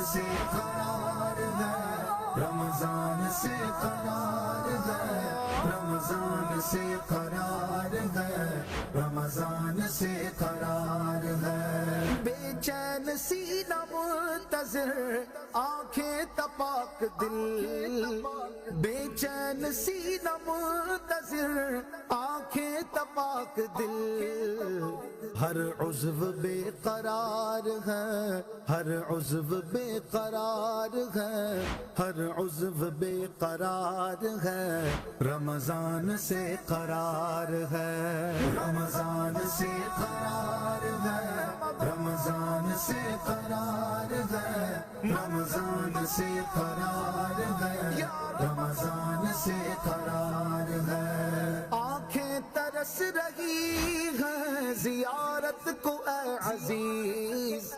से करार है, रमजान से करार है, रमजान से करार है, रमजान से करार है। बेचैन सीना मुंतज़िर आंखें तपाक दिल, बेचैन सीना मुंतज़िर आंखें तपाक दिल, हर उज़्व बेकरार है, हर उज़्व बेकरार है, हर उज़्व बेकरार है, रमजान से करार है, रमजान से करार है, रमजान से करार है, रमजान से करार है, रमजान से करार है। आंखें तरस रही हैं ज़ियारत को ऐ अज़ीज़,